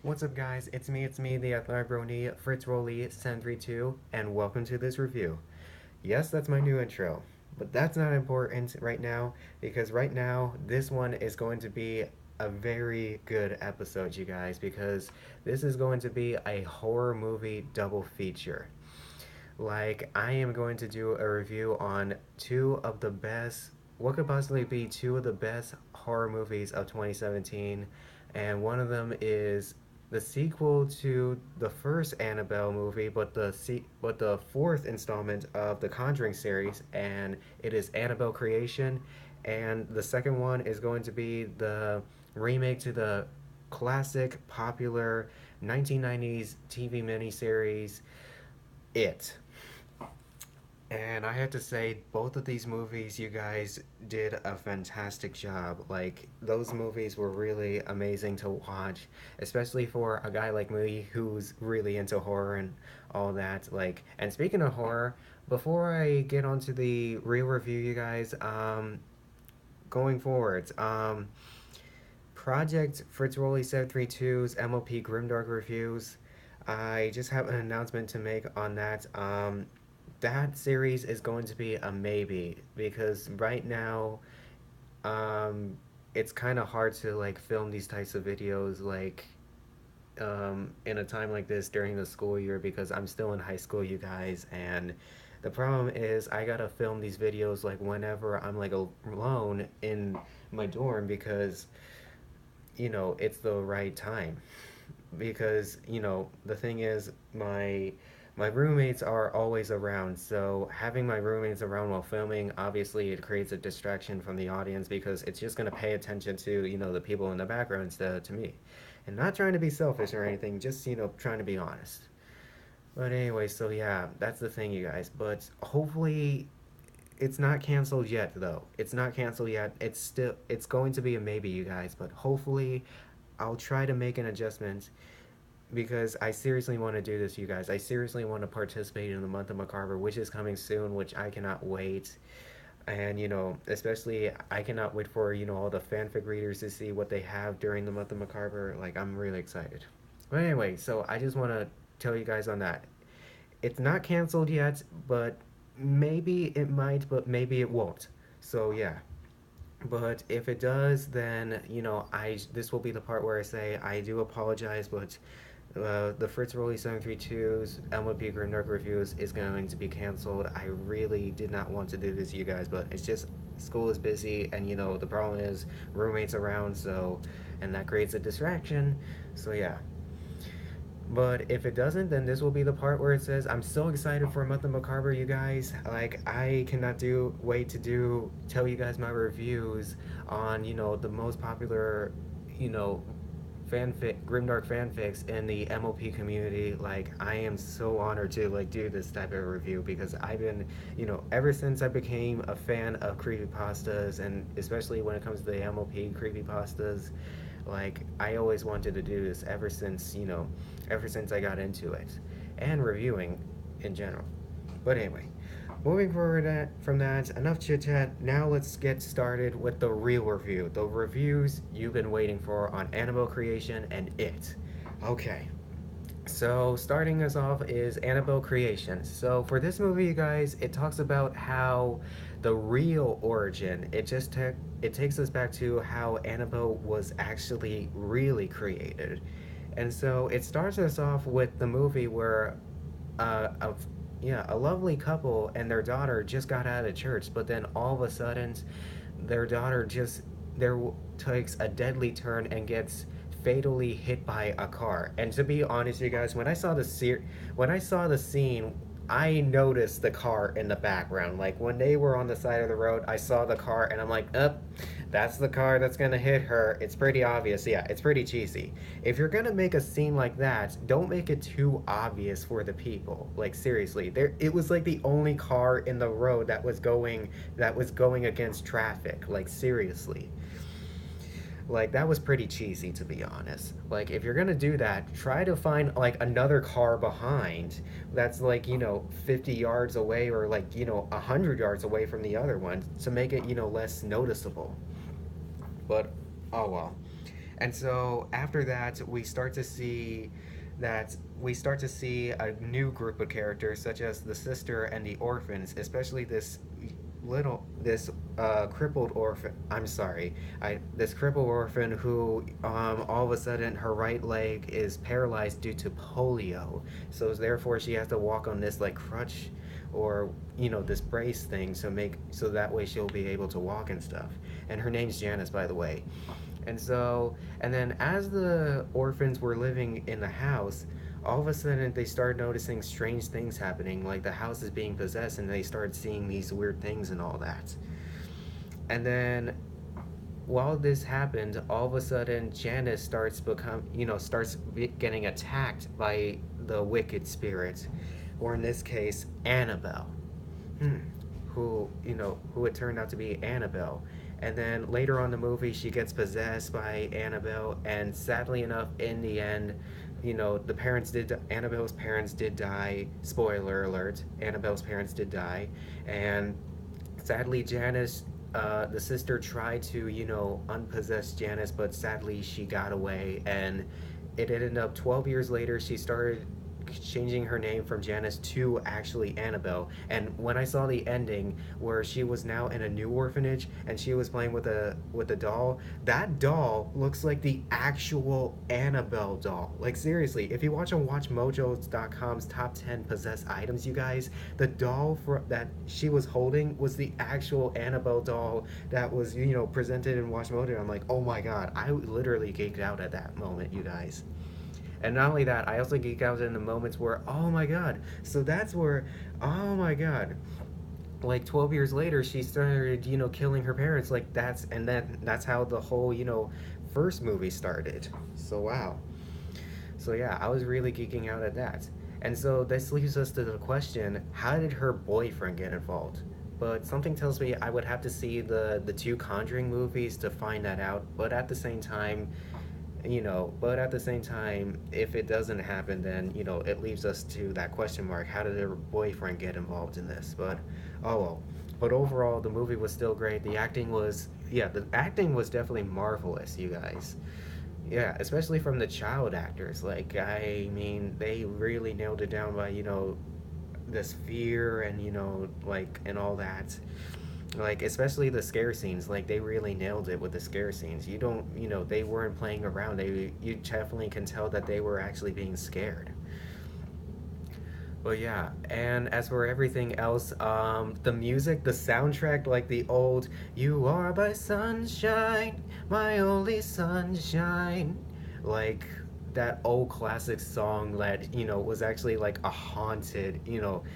What's up, guys? It's me, the brony, FritzRolle732, and welcome to this review. Yes, that's my new intro, but that's not important right now because right now this one is going to be a very good episode, you guys, because this is going to be a horror movie double feature. I am going to do a review on what could possibly be two of the best horror movies of 2017, and one of them is the sequel to the first Annabelle movie, but the fourth installment of the Conjuring series, and it is Annabelle Creation, and the second one is going to be the remake to the classic popular 1990s TV miniseries It. And I have to say, both of these movies, you guys did a fantastic job. Like, those movies were really amazing to watch, especially for a guy like me who's really into horror and all that. And speaking of horror, before I get onto the real review, you guys, going forward, Project FritzRolle732's MOP Grimdark reviews. I just have an announcement to make on that. That series is going to be a maybe because right now, um, it's kind of hard to film these types of videos in a time like this during the school year because I'm still in high school, you guys, and the problem is I gotta film these videos whenever I'm alone in my dorm because it's the right time because the thing is my roommates are always around, so having my roommates around while filming, obviously it creates a distraction from the audience because it's just going to pay attention to the people in the background instead of to me, and not trying to be selfish or anything, just trying to be honest. But anyway, so yeah, that's the thing, you guys, but hopefully it's not canceled yet, though. It's not canceled yet. It's going to be a maybe, you guys, but hopefully I'll try to make an adjustment because I seriously want to do this, you guys. I seriously want to participate in the month of Macabre, which is coming soon, which I cannot wait. And especially I cannot wait for all the fanfic readers to see what they have during the month of Macabre. I'm really excited. But anyway, so I just want to tell you guys on that. It's not canceled yet, but maybe it might, but maybe it won't. So yeah. But if it does, then I this will be the part where I say I do apologize, but the FritzRolle732's MLP Grimdark reviews is going to be canceled. I really did not want to do this, you guys, but it's just school is busy, and the problem is roommates around, so and that creates a distraction. So yeah. But if it doesn't, then this will be the part where it says, I'm so excited for Month of Macabre, you guys. I cannot wait to tell you guys my reviews on, the most popular, you know, grimdark fanfics in the MOP community. I am so honored to, do this type of review because I've been, ever since I became a fan of creepypastas, and especially when it comes to the MOP creepypastas, I always wanted to do this ever since I got into it, and reviewing in general. But anyway, moving forward from that, enough chit chat. Now let's get started with the real review. The reviews you've been waiting for on Annabelle Creation and It. Okay, so starting us off is Annabelle Creation. So for this movie, you guys, it talks about how the real origin. It takes us back to how Annabelle was actually really created. And so it starts us off with the movie where a yeah, a lovely couple and their daughter just got out of church, but then all of a sudden their daughter just there takes a deadly turn and gets fatally hit by a car. And to be honest, you guys, when I saw the scene, I noticed the car in the background. Like when they were on the side of the road, I saw the car and I'm like, up, that's the car that's gonna hit her. It's pretty obvious. Yeah, it's pretty cheesy. If you're gonna make a scene like that, don't make it too obvious for the people. Like seriously, it was like the only car in the road that was going against traffic. Like seriously. That was pretty cheesy, to be honest. If you're gonna do that, try to find another car behind that's 50 yards away, or 100 yards away from the other one to make it less noticeable. But oh well. And so after that, we start to see a new group of characters, such as the sister and the orphans, especially this crippled orphan. I'm sorry, this crippled orphan who all of a sudden her right leg is paralyzed due to polio, so therefore she has to walk on this like crutch or this brace thing so that way she'll be able to walk and stuff. And her name's Janice, by the way. And then as the orphans were living in the house, all of a sudden they started noticing strange things happening, like the house is being possessed, and they started seeing these weird things and all that. And then while this happened, all of a sudden Janice starts getting attacked by the wicked spirit, or in this case, Annabelle. Hmm. Who it turned out to be Annabelle. And then later on in the movie, she gets possessed by Annabelle, and sadly enough, in the end, Annabelle's parents did die. Spoiler alert: Annabelle's parents did die, and sadly, Janice, the sister, tried to unpossess Janice, but sadly she got away, and it ended up 12 years later. She started changing her name from Janice to actually Annabelle. And when I saw the ending where she was now in a new orphanage and she was playing with a doll, that doll looks like the actual Annabelle doll. Like seriously, if you watch on WatchMojo.com's top 10 possessed items, you guys, the doll that she was holding was the actual Annabelle doll that was presented in Watch Mojo. I'm like, oh my god, I literally geeked out at that moment, you guys. And not only that, I also geek out in the moments where, oh my god, so that's where, oh my god, like 12 years later, she started, killing her parents. Like and then that's how the whole, first movie started. So wow. So yeah, I was really geeking out at that. And so this leaves us to the question, how did her boyfriend get involved? But something tells me I would have to see the two Conjuring movies to find that out. But at the same time, if it doesn't happen, then it leaves us to that question mark: how did her boyfriend get involved in this? But oh well. But overall, the movie was still great. The acting was definitely marvelous, you guys. Yeah, especially from the child actors. Like, I mean, they really nailed it down by this fear and like and all that. Like, especially the scare scenes, like they really nailed it with the scare scenes. You don't you know They weren't playing around. You definitely can tell that they were actually being scared. But yeah, and as for everything else, the music, the soundtrack, like the old "You Are My Sunshine, My Only Sunshine," like that old classic song that was actually like a haunted,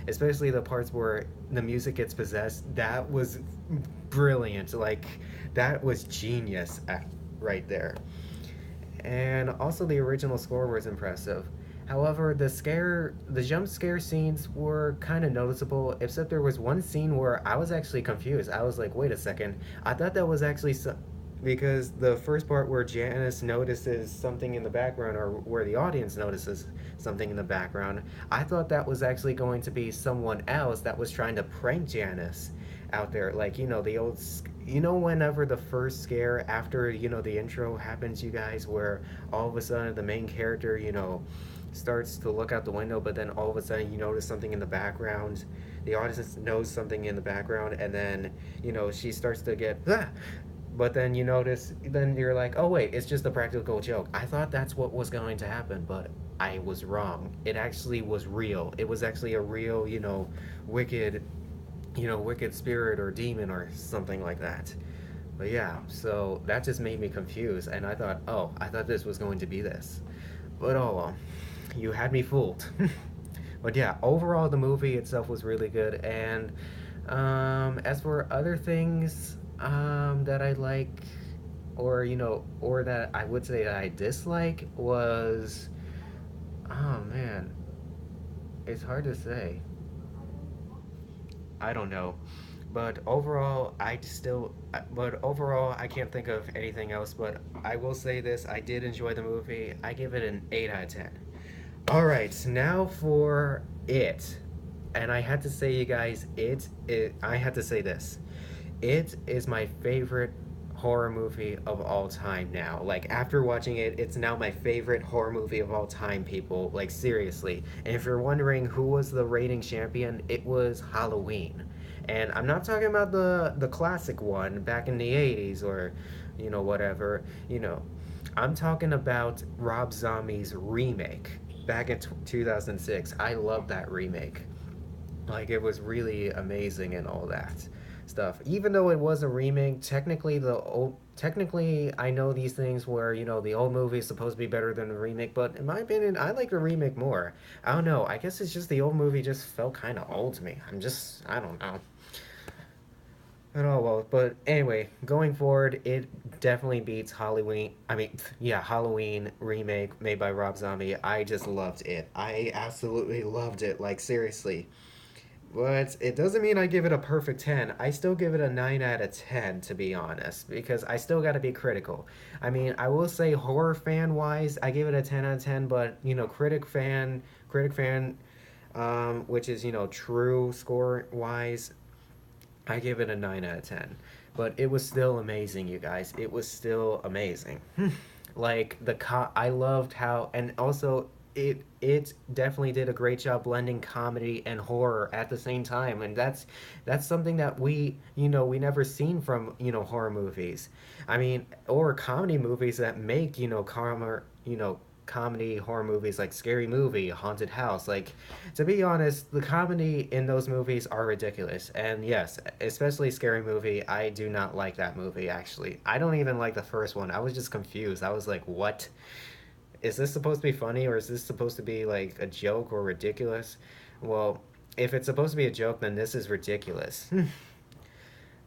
especially the parts where the music gets possessed. That was brilliant. Like, that was genius right there. And also the original score was impressive. However, the jump scare scenes were kind of noticeable, except there was one scene where I was actually confused. I was like, wait a second, I thought that was actually because the first part where Janice notices something in the background, or where the audience notices something in the background, I thought that was actually going to be someone else that was trying to prank Janice out there. Like, the old, whenever the first scare after, the intro happens, you guys, where all of a sudden the main character, starts to look out the window, but then all of a sudden you notice something in the background. The audience knows something in the background, and then, she starts to get, ah! But then then you're like, oh wait, it's just a practical joke. I thought that's what was going to happen, but I was wrong. It actually was real. It was actually a real, wicked, wicked spirit or demon or something like that. But yeah, so that just made me confused, and I thought this was going to be this. But oh well, you had me fooled. But yeah, overall the movie itself was really good, and as for other things that I like, or that I would say that I dislike, was, oh man, it's hard to say. I don't know. But overall, I can't think of anything else. But I will say this: I did enjoy the movie. I give it an 8 out of 10. All right, now for it, and I had to say, you guys, I had to say this. It is my favorite horror movie of all time now. Like, after watching it, it's now my favorite horror movie of all time, people. Like, seriously. And if you're wondering who was the rating champion, it was Halloween. And I'm not talking about the classic one back in the 80s or, whatever. You know, I'm talking about Rob Zombie's remake back in 2006. I love that remake. Like, it was really amazing and all that stuff. Even though it was a remake, technically I know these things where, the old movie is supposed to be better than the remake, but in my opinion, I like the remake more. I don't know. I guess it's just the old movie just felt kind of old to me. I don't know. Oh well, but anyway, going forward, it definitely beats Halloween. I mean, yeah, Halloween remake made by Rob Zombie. I just loved it. I absolutely loved it. Like, seriously. But it doesn't mean I give it a perfect 10. I still give it a 9 out of 10, to be honest, because I still got to be critical. I mean, I will say horror fan wise, I give it a 10 out of 10, but, critic fan, which is, true score wise, I give it a 9 out of 10. But it was still amazing, you guys. It was still amazing. Like, I loved how, and also it definitely did a great job blending comedy and horror at the same time, and that's something that we never seen from, horror movies. I mean, or comedy movies that make, comedy horror movies like Scary Movie, Haunted House. Like, to be honest, the comedy in those movies are ridiculous. And yes, especially Scary Movie, I do not like that movie actually. I don't even like the first one. I was just confused. I was like, "What? Is this supposed to be funny or is this supposed to be like a joke or ridiculous?" Well, if it's supposed to be a joke, then this is ridiculous.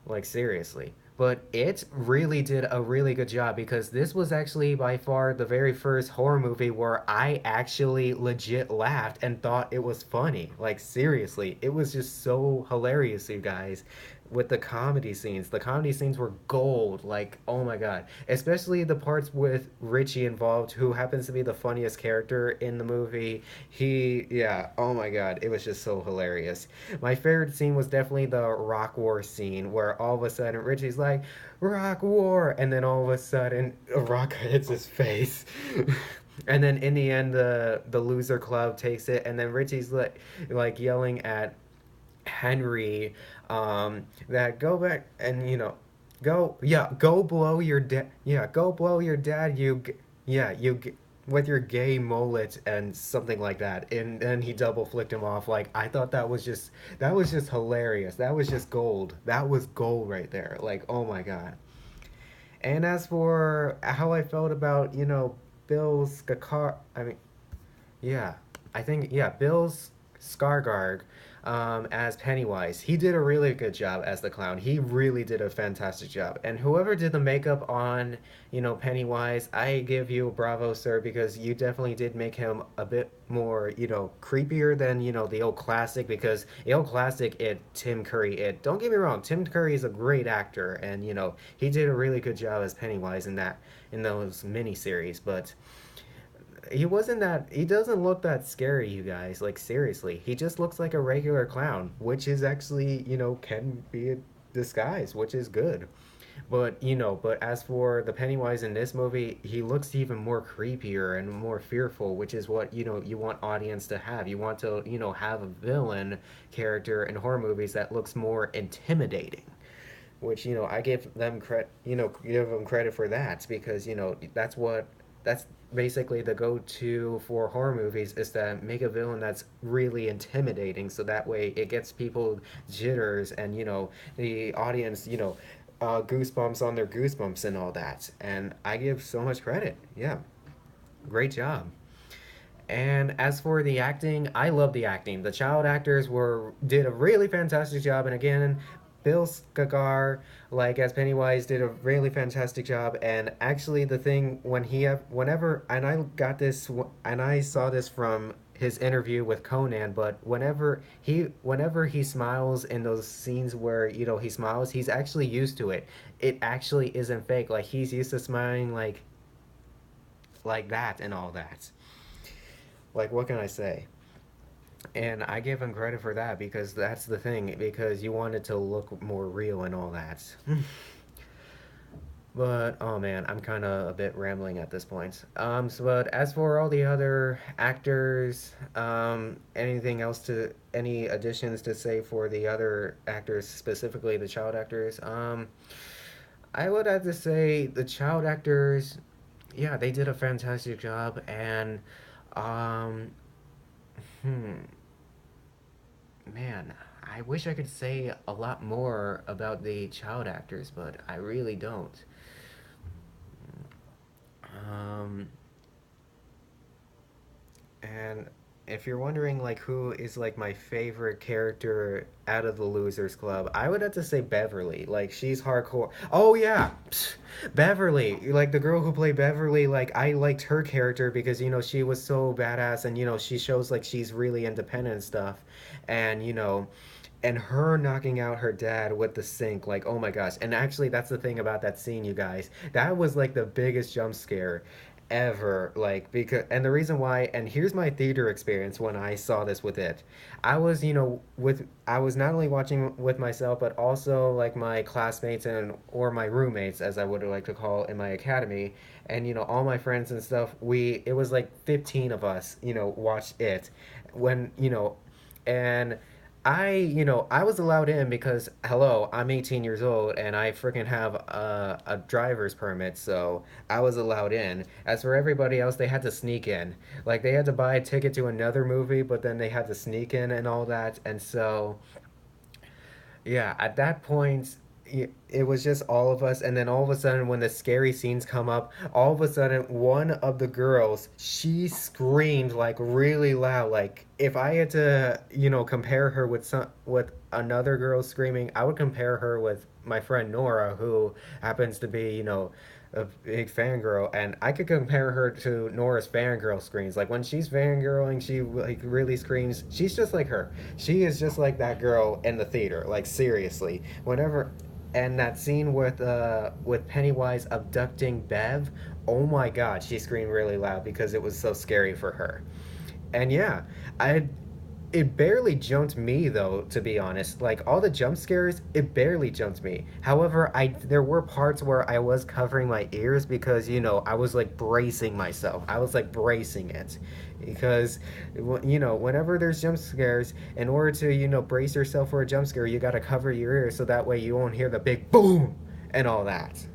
Like, seriously. But it really did a really good job because this was actually by far the very first horror movie where I actually legit laughed and thought it was funny. Like, seriously, it was just so hilarious, you guys. With the comedy scenes. The comedy scenes were gold. Like, oh my god. Especially the parts with Richie involved, who happens to be the funniest character in the movie. Yeah, oh my god. It was just so hilarious. My favorite scene was definitely the Rock War scene where all of a sudden Richie's like, "Rock War!" And then all of a sudden a rock hits his face. And then in the end, the loser club takes it, and then Richie's like yelling at Henry, that go back and go blow your dad, go blow your dad, yeah, with your gay mullet and something like that, and then he double flicked him off. Like, I thought that was just hilarious. That was just gold. That was gold right there. Like, oh my god. And as for how I felt about, Bill Skakar, I mean, yeah, I think, yeah, Bill Skargarg, as Pennywise. He did a really good job as the clown. He really did a fantastic job. And whoever did the makeup on, Pennywise, I give you a bravo, sir, because you definitely did make him a bit more, creepier than, the old classic. Because the old classic, Tim Curry, don't get me wrong, Tim Curry is a great actor, and he did a really good job as Pennywise in those miniseries, but he doesn't look that scary, you guys. Like, seriously, he just looks like a regular clown, which is actually, can be a disguise, which is good. But as for the Pennywise in this movie, he looks even more creepier and more fearful, which is what, you want audience to have. You want to, have a villain character in horror movies that looks more intimidating, which, I give them credit for that, because that's basically the go-to for horror movies, is to make a villain that's really intimidating, so that way it gets people jitters, and the audience, goosebumps on their goosebumps and all that. And I give so much credit. Yeah, great job. And as for the acting, I love the acting. The child actors did a really fantastic job, and again, Bill Skagar, like as Pennywise, did a really fantastic job. And actually, the thing whenever, and I got this, and I saw this from his interview with Conan, but whenever he smiles in those scenes where he smiles, he's actually used to it. It actually isn't fake. Like, he's used to smiling like that and all that. Like, what can I say? And I give him credit for that, because that's the thing, because you want it to look more real and all that. But oh man, I'm kind of a bit rambling at this point. But as for all the other actors, anything else to any additions to say for the other actors, specifically the child actors? I would have to say the child actors, yeah, they did a fantastic job, and um, hmm, man, I wish I could say a lot more about the child actors, but I really don't. Um, And if you're wondering like who is like my favorite character out of the Losers Club, I would have to say Beverly. Like she's hardcore. Oh yeah, Beverly. Like the girl who played Beverly. Like I liked her character because she was so badass and she shows like she's really independent and stuff, and and her knocking out her dad with the sink, like oh my gosh. And actually that's the thing about that scene, you guys, that was like the biggest jump scare ever, like, because and the reason why, and here's my theater experience when I saw this with it. I was not only watching with myself but also like my classmates and or my roommates, as I would like to call in my academy, and all my friends and stuff. We It was like 15 of us watched it when and I was allowed in because, hello, I'm 18 years old and I freaking have a driver's permit, so I was allowed in. As for everybody else, they had to sneak in. Like, they had to buy a ticket to another movie, but then they had to sneak in and all that. And so, yeah, at that point, it was just all of us. And then all of a sudden, when the scary scenes come up, all of a sudden, one of the girls, she screamed like really loud. Like, if I had to, compare her with with another girl screaming, I would compare her with my friend Nora, who happens to be, a big fangirl, and I could compare her to Nora's fangirl screams. Like when she's fangirling, she like really screams. She's just like her. She is just like that girl in the theater. Like seriously, whenever, and that scene with Pennywise abducting Bev. Oh my God, she screamed really loud because it was so scary for her. And yeah, I it barely jumped me though, to be honest. Like all the jump scares, it barely jumped me. However, I there were parts where I was covering my ears because I was like bracing myself. I was like bracing it because whenever there's jump scares, in order to brace yourself for a jump scare, you got to cover your ears so that way you won't hear the big boom and all that.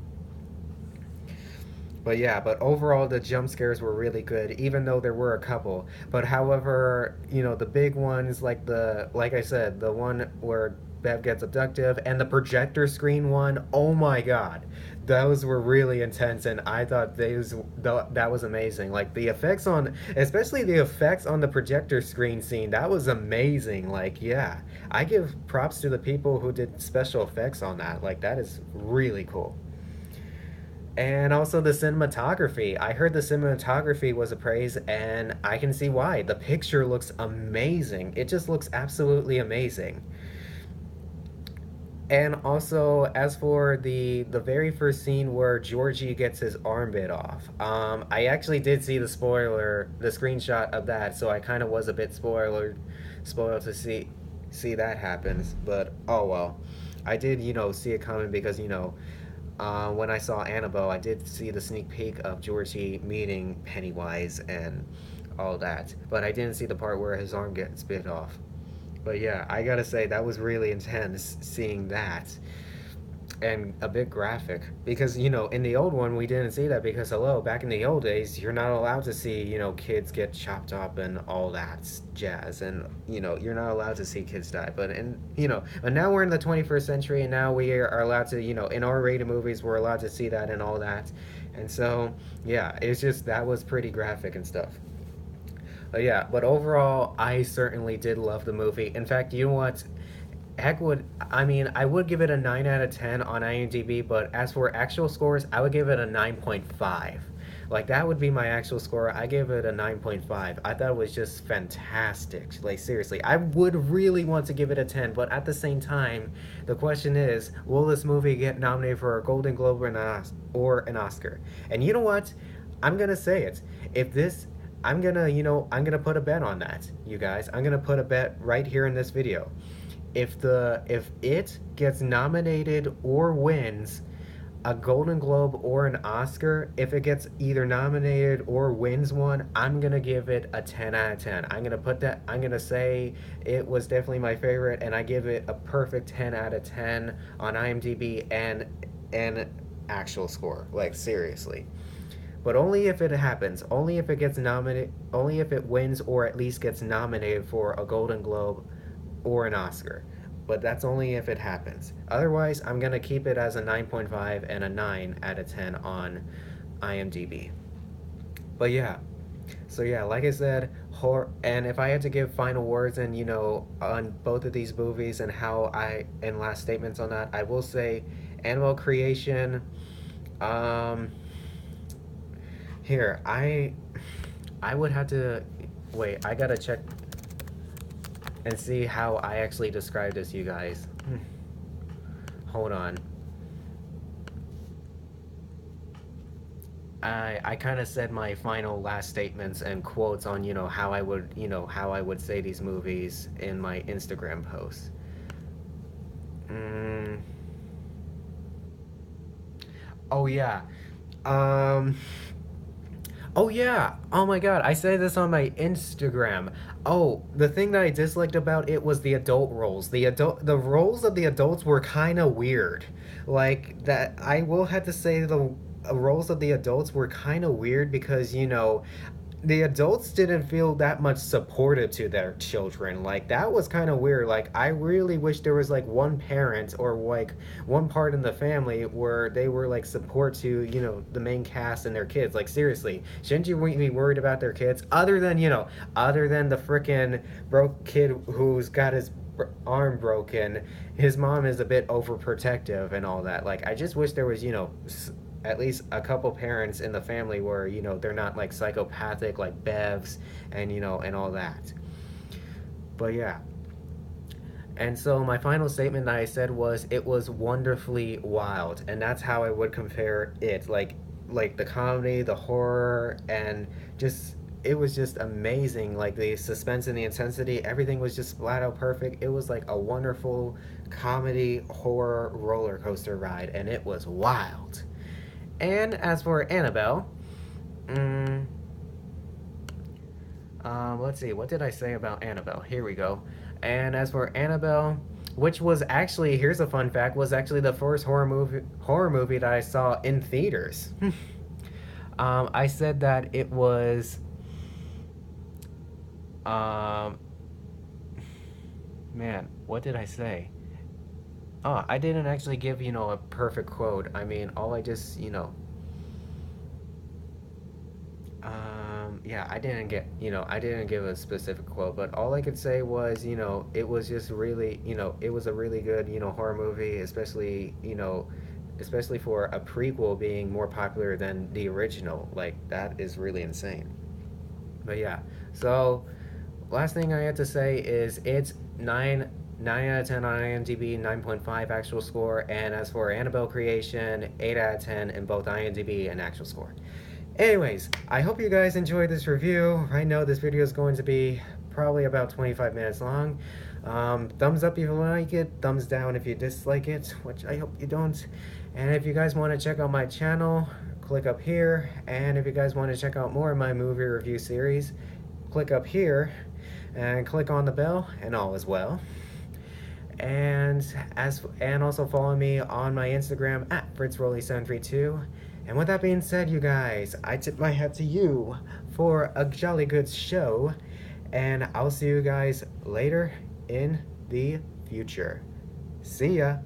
But yeah, but overall the jump scares were really good, even though there were a couple. But however, the big ones like I said, the one where Bev gets abducted and the projector screen one, oh my God. Those were really intense and I thought that was amazing. Like the effects on especially the effects on the projector screen scene, that was amazing. Like yeah, I give props to the people who did special effects on that. Like that is really cool. And also the cinematography. I heard the cinematography was appraised, and I can see why. The picture looks amazing. It just looks absolutely amazing. And also, as for the very first scene where Georgie gets his arm bit off, I actually did see the screenshot of that, so I kind of was a bit spoiled to see that happens. But oh well, I did see it coming because when I saw Annabelle, I did see the sneak peek of Georgie meeting Pennywise and all that, but I didn't see the part where his arm gets bit off. But yeah, I gotta say that was really intense seeing that, and a bit graphic because in the old one we didn't see that because hello, back in the old days you're not allowed to see kids get chopped up and all that jazz, and you're not allowed to see kids die. But but now we're in the 21st century and now we are allowed to in R-rated movies we're allowed to see that and all that. And so yeah, it's just that was pretty graphic and stuff. Yeah, but overall I certainly did love the movie. In fact, you know what, heck would I mean I would give it a 9 out of 10 on IMDb, but as for actual scores, I would give it a 9.5. Like that would be my actual score. I gave it a 9.5. I thought it was just fantastic. Like seriously, I would really want to give it a 10, but at the same time, the question is, will this movie get nominated for a Golden Globe or an Oscar? And you know what? I'm going to say it. If this I'm gonna put a bet on that, you guys. I'm gonna put a bet right here in this video. If it gets nominated or wins, a Golden Globe or an Oscar, if it gets either nominated or wins one, I'm gonna give it a 10 out of 10. I'm gonna say it was definitely my favorite, and I give it a perfect 10 out of 10 on IMDb and actual score. Like, seriously. But only if it happens, only if it gets nominated, only if it wins or at least gets nominated for a Golden Globe or an Oscar. But that's only if it happens. Otherwise, I'm going to keep it as a 9.5 and a 9 out of 10 on IMDb. But yeah, so yeah, like I said, horror. And if I had to give final words and on both of these movies and last statements on that, I will say Annabelle Creation. Um, Here, I would have to wait. I gotta check and see how I actually describe this, you guys. Hold on. I kind of said my final last statements and quotes on how I would say these movies in my Instagram posts. Mm. Oh yeah. Um. Oh yeah. Oh my god. I said this on my Instagram. Oh, the thing that I disliked about it was the adult roles. The roles of the adults were kind of weird. Like that I will have to say the roles of the adults were kind of weird because the adults didn't feel that much supportive to their children. Like that was kind of weird. Like I really wish there was like one parent or like one part in the family where they were like support to the main cast and their kids. Like seriously, shouldn't you be worried about their kids? Other than the freaking broke kid who's got his arm broken, his mom is a bit overprotective and all that. Like I just wish there was at least a couple parents in the family where they're not like psychopathic like Bevs and and all that. But yeah. And so my final statement that I said was it was wonderfully wild, and that's how I would compare it. Like the comedy, the horror, and just it was just amazing. Like the suspense and the intensity, everything was just flat out perfect. It was like a wonderful comedy horror roller coaster ride, and it was wild. And as for Annabelle, mm, let's see, what did I say about Annabelle? Here we go. And as for Annabelle, which was actually, here's a fun fact, was actually the first horror movie that I saw in theaters. I said that it was, um, man, what did I say? Oh, I didn't actually give, a perfect quote. I mean, all I just, yeah, I didn't give a specific quote, but all I could say was, it was just really, it was a really good, horror movie, especially for a prequel being more popular than the original. Like, that is really insane. But yeah, so last thing I have to say is it's 9 out of 10 on IMDb, 9.5 actual score, and as for Annabelle Creation, 8 out of 10 in both IMDb and actual score. Anyways, I hope you guys enjoyed this review. I know this video is going to be probably about 25 minutes long. Thumbs up if you like it, thumbs down if you dislike it, which I hope you don't. And if you guys want to check out my channel, click up here. And if you guys want to check out more of my movie review series, click up here and click on the bell, and all is well. And also follow me on my Instagram at FritzRolle732. And with that being said, you guys, I tip my hat to you for a jolly good show, and I'll see you guys later in the future. See ya!